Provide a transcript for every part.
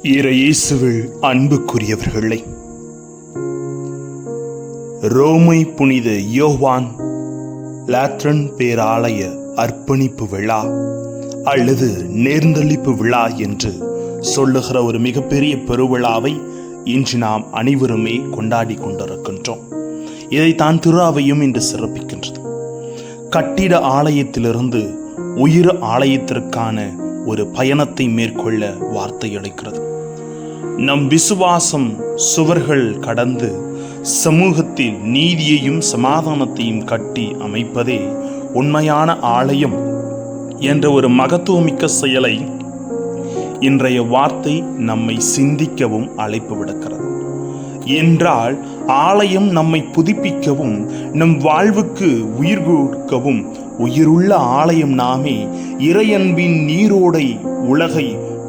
இயேசுவில் அன்புக்குரியவர்களே, ரோமை புனித யோவான் லாத்ரன் பேராலய அர்ப்பணிப்பு விழா அல்லது நேர்ந்தளிப்பு விழா என்று சொல்லுகிற ஒரு மிகப்பெரிய பெருவிழாவை இன்று நாம் அனைவருமே கொண்டாடி கொண்டிருக்கின்றோம். இதைத்தான் திரு அவையும் இன்று சிறப்பிக்கின்றது. கட்டிட ஆலயத்திலிருந்து உயிர் ஆலயத்திற்கான ஒரு பயணத்தை மேற்கொள்ள வார்த்தை அளிக்கிறது. நம் விசுவாசம் சுவர்கள் கடந்து சமூகத்தில் நீதியையும் சமாதானத்தையும் கட்டி அமைப்பதே உண்மையான ஆலயம் என்ற ஒரு மகத்துவமிக்க செயலை இன்றைய வார்த்தை நம்மை சிந்திக்கவும் அழைப்பு விடுக்கிறது. என்றால் ஆலயம் நம்மை புதுப்பிக்கவும் நம் வாழ்வுக்கு உயிர் கொடுக்கவும் உயிருள்ள ஆலயம் நாமே இறையன்பின் நீரோடை உலகை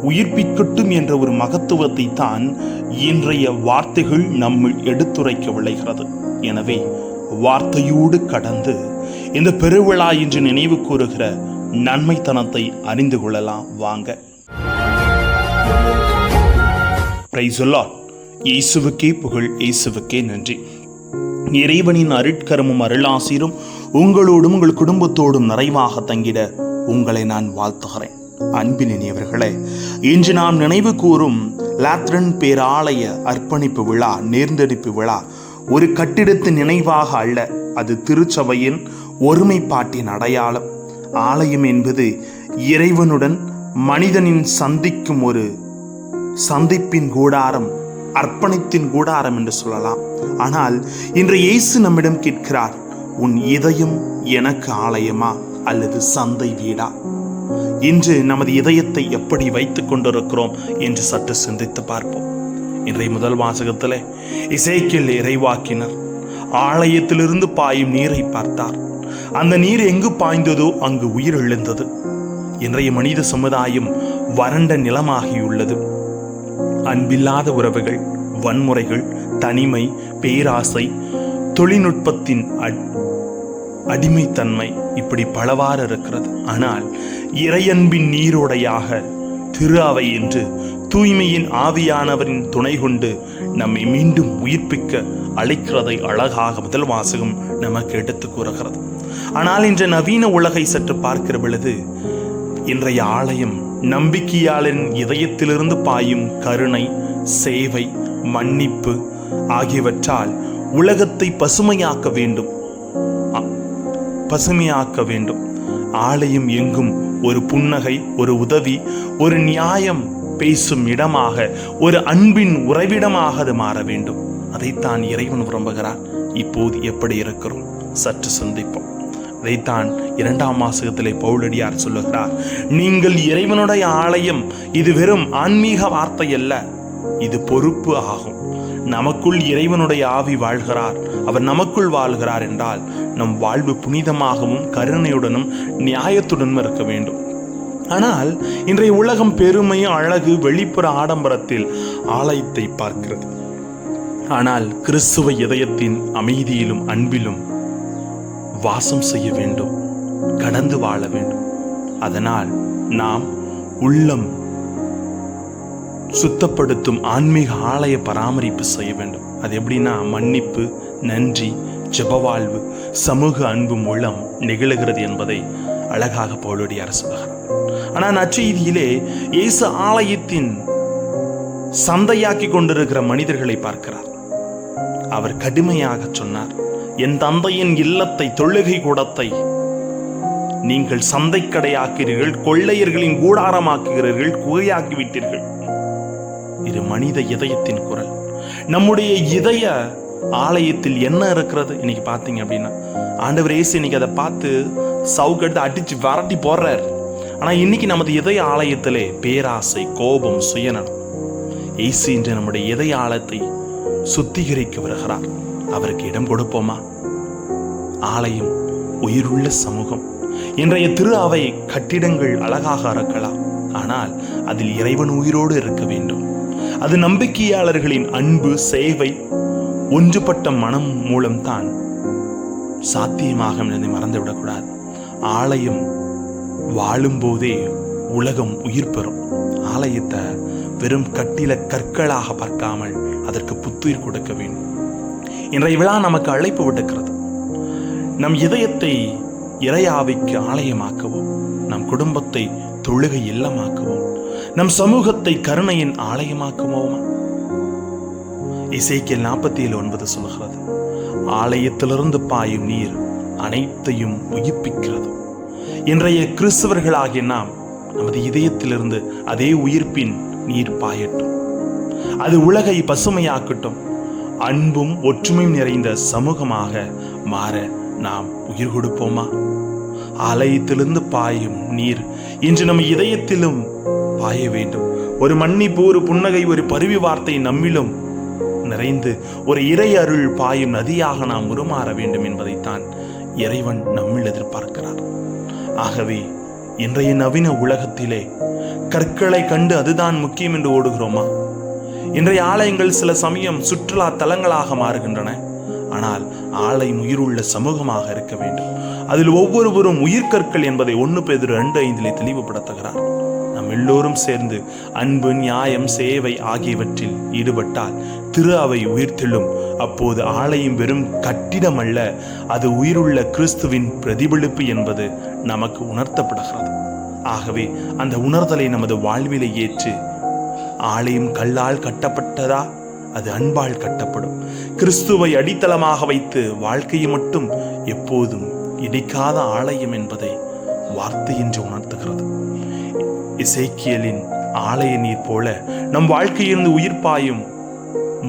உயிர்ப்பிக்கட்டும் என்ற ஒரு மகத்துவத்தை தான் இன்றைய வார்த்தைகள் நம்மில் எடுத்துரைக்க விளைகிறது. எனவே வார்த்தையோடு கடந்து இந்த பெருவிழா என்று நினைவு கூறுகிற நன்மைத்தனத்தை அறிந்து கொள்ளலாம். வாங்க. Praise the Lord. இயேசுவுக்கே புகழ், இயேசுவுக்கே நன்றி. இறைவனின் அருட்கரமும் அருளாசிரும் உங்களோடும் உங்கள் குடும்பத்தோடும் நிறைவாக தங்கிட உங்களை நான் வாழ்த்துகிறேன். அன்பின் இனியவர்களே, இன்று நாம் நினைவு கூறும் லாத்ரன் பேராலய அர்ப்பணிப்பு விழா, நேர்ந்தெடுப்பு விழா ஒரு கட்டிடத்தின் நினைவாக அல்ல, அது திருச்சபையின் ஒருமைப்பாட்டின் அடையாளம். ஆலயம் என்பது இறைவனுடன் மனிதனின் சந்திக்கும் ஒரு சந்திப்பின் கூடாரம், அர்ப்பணித்தின் கூடாரம் என்று சொல்லலாம். ஆனால் இன்று இயேசு நம்மிடம் கேட்கிறார், உன் இதயம் எனக்கு ஆலயமா அல்லது சந்தை வீடா? இன்று நமது இதயத்தை எப்படி வைத்துக் கொண்டிருக்கிறோம் என்று சற்று சிந்தித்து பார்ப்போம். இன்றைய முதல் வாசகத்தில் எசேக்கியேல் இறைவாக்கினர் ஆலயத்திலிருந்து பாயும் நீரை பார்த்தார். அந்த நீர் எங்கு பாய்ந்ததோ அங்கு உயிர் எழுந்தது. இன்றைய மனித சமுதாயம் வறண்ட நிலமாகியுள்ளது. அன்பில்லாத உறவுகள், வன்முறைகள், தனிமை, பேராசை, தொழில்நுட்பத்தின் அடிமைத்தன்மை இப்படி பலவாறு இருக்கிறது. ஆனால் இறையன்பின் நீரோடையாக திரு அவை என்று தூய்மையின் ஆவியானவரின் துணை கொண்டு நம்மை மீண்டும் உயிர்ப்பிக்க அழைக்கிறதை அழகாக முதல் வாசகம் நமக்கு எடுத்து கூறுகிறது. ஆனால் இன்று நவீன உலகை சற்று பார்க்கிற பொழுது இன்றைய ஆலயம் நம்பிக்கையாளரின் இதயத்திலிருந்து பாயும் கருணை, சேவை, மன்னிப்பு ஆகியவற்றால் உலகத்தை பசுமையாக்க வேண்டும். ஆலயம் எங்கும் ஒரு புன்னகை, ஒரு உதவி, ஒரு நியாயம் பேசும் இடமாக, ஒரு அன்பின் உறைவிடமாக அது மாற வேண்டும். அதைத்தான் இறைவன் விரும்புகிறார். இப்போது எப்படி இருக்கிறோம் சற்று சிந்திப்போம். அதைத்தான் 2ஆம் வாசகத்திலே பவுலடியார் சொல்லுகிறார், நீங்கள் இறைவனுடைய ஆலயம். இது வெறும் ஆன்மீக வார்த்தை அல்ல, இது பொறுப்பு ஆகும். நமக்குள் இறைவனுடைய ஆவி வாழ்கிறார், அவர் நமக்குள் வாழ்கிறார் என்றால் நம் வாழ்வு புனிதமாகவும் கருணையுடனும் நியாயத்துடனும் இருக்க வேண்டும். ஆனால் இன்றைய உலகம் பெருமை, அழகு, வெளிப்புற ஆடம்பரத்தில் ஆலயத்தை பார்க்கிறது. ஆனால் கிறிஸ்துவ இதயத்தின் அமைதியிலும் அன்பிலும் வாசம் செய்ய வேண்டும், கடந்து வாழ வேண்டும். அதனால் நாம் உள்ளம் சுத்தப்படுத்தும் ஆன்மீக ஆலய பராமரிப்பு செய்ய வேண்டும். அது எப்படின்னா மன்னிப்பு, நன்றி, ஜெபவாழ்வு, சமூக அன்பு மூலம் நிகழுகிறது என்பதை அழகாக பவுலடியார் சொல்கிறார். ஆனால் நற்செய்தியிலே இயேசு ஆலயத்தின் சந்தையாக்கி கொண்டிருக்கிற மனிதர்களை பார்க்கிறார். அவர் கடுமையாக சொன்னார், என் தந்தையின் இல்லத்தை, தொழுகை கூடத்தை நீங்கள் சந்தைக்கடையாக்கிறீர்கள், கொள்ளையர்களின் கூடாரமாக்குகிறீர்கள், குகையாக்கிவிட்டீர்கள். இது மனித இதயத்தின் குரல். நம்முடைய இதய ஆலயத்தில் என்ன இருக்கிறது இன்னைக்கு பார்த்தீங்க அப்படின்னா, ஆண்டவர் இயேசு இன்னைக்கு அதை பார்த்து சவுக்கெடுத்து அடிச்சு வரட்டி போடுறார். ஆனா இன்னைக்கு நமது இதய ஆலயத்திலே பேராசை, கோபம், சுயநலம். இயேசு இன்று நம்முடைய இதய ஆலயத்தை சுத்திகரிக்க வருகிறார். அவருக்கு இடம் கொடுப்போமா? ஆலயம் உயிருள்ள சமூகம். இன்றைய திரு அவை கட்டிடங்கள் அழகாக இருக்கலாம், ஆனால் அதில் இறைவன் உயிரோடு இருக்க வேண்டும். அது நம்பிக்கையாளர்களின் அன்பு, சேவை, ஒன்றுபட்ட மனம் மூலம்தான் சாத்தியமாக மறந்துவிடக்கூடாது. ஆலயம் வாழும்போதே உலகம் உயிர் பெறும். ஆலயத்தை வெறும் கட்டில கற்களாக பார்க்காமல் அதற்கு புத்துயிர் கொடுக்க வேண்டும். இன்றைய விழா நமக்கு அழைப்பு விடுக்கிறது. நம் இதயத்தை இறையாவிக்கு ஆலயமாக்குவோம், நம் குடும்பத்தை தொழுகை இல்லமாக்குவோம், நம் சமூகத்தை கருணையின் ஆலயமாக்குவோமா? எசேக்கியேல் 47:9 சொல்கிறது, ஆலயத்திலிருந்து பாயும் நீர் அனைத்தையும் உயிர்ப்பிக்கிறது. இன்றைய கிறிஸ்தவர்களாகிய நாம் நமது இதயத்திலிருந்து அதே உயிர்ப்பின் நீர் பாயட்டும். அது உலகை பசுமையாக்கட்டும். அன்பும் ஒற்றுமையும் நிறைந்த சமூகமாக மாற நாம் உயிர் கொடுப்போமா? ஆலயத்திலிருந்து பாயும் நீர் இன்று நம்ம இதயத்திலும் பாய வேண்டும். ஒரு மன்னிப்பு, ஒரு புன்னகை, ஒரு பரிவு வார்த்தை நம்மிலும் நிறைந்து ஒரு இறை அருள் பாயும் நதியாக நாம் உருமாற வேண்டும் என்பதைத்தான் இறைவன் நம்மில் எதிர்பார்க்கிறார். ஆகவே இன்றைய நவீன உலகத்திலே கற்களை கண்டு அதுதான் முக்கியம் என்று ஓடுகிறோமா? இன்றைய ஆலயங்கள் சில சமயம் சுற்றுலா தலங்களாக மாறுகின்றன. ஆனால் ஆலயம் உயிருள்ள சமூகமாக இருக்க வேண்டும். அதில் ஒவ்வொருவரும் உயிர்கற்கள் என்பதை 1 பேதுரு 2:5 தெளிவுபடுத்துகிறார். நாம் எல்லோரும் சேர்ந்து அன்பு, நியாயம், சேவை ஆகியவற்றில் ஈடுபட்டால் திரு அவை உயிர்த்தெழும். அப்போது ஆலயம் வெறும் கட்டிடம் அல்ல, அது உயிருள்ள கிறிஸ்துவின் பிரதிபலிப்பு என்பது நமக்கு உணர்த்தப்படுகிறது. ஆகவே அந்த உணர்தலை நமது வாழ்விலை ஏற்று, ஆலயம் கல்லால் கட்டப்பட்டதா? அது அன்பால் கட்டப்படும். கிறிஸ்துவை அடித்தளமாக வைத்து வாழ்க்கையை மட்டும் எப்போதும் இடிக்காத ஆலயம் என்பதை வார்த்தை என்று உணர்த்துகிறது. எசேக்கியேலின் ஆலய நீர் போல நம் வாழ்க்கையிலிருந்து உயிர் பாயும்,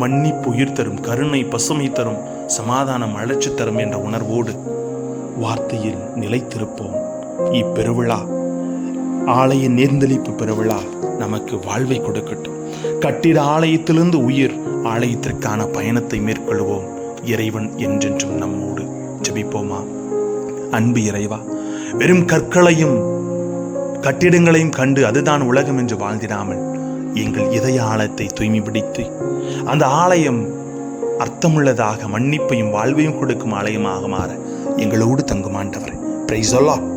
மன்னிப்பு உயிர் தரும், கருணை பசுமை தரும், சமாதானம் அழைச்சி தரும் என்ற உணர்வோடு வார்த்தையில் நிலைத்திருப்போம். இப்பெருவிழா, ஆலய நேர்ந்தளிப்பு பெருவிழா நமக்கு வாழ்வை கொடுக்கட்டும். கட்டிட ஆலயத்திலிருந்து உயிர் ஆலயத்திற்கான பயணத்தை மேற்கொள்வோம். இறைவன் என்றென்றும் நம்மோடு. ஜெபிப்போமா? அன்பு இறைவா, வெறும் கற்களையும் கட்டிடங்களையும் கண்டு அதுதான் உலகம் என்று வாழ்ந்திடாமல் எங்கள் இதய ஆலயத்தை தூய்மைப்படுத்தி அந்த ஆலயம் அர்த்தமுள்ளதாக, மன்னிப்பையும் வாழ்வையும் கொடுக்கும் ஆலயமாக மாற எங்களோடு தங்கும் ஆண்டவரே. Praise the Lord.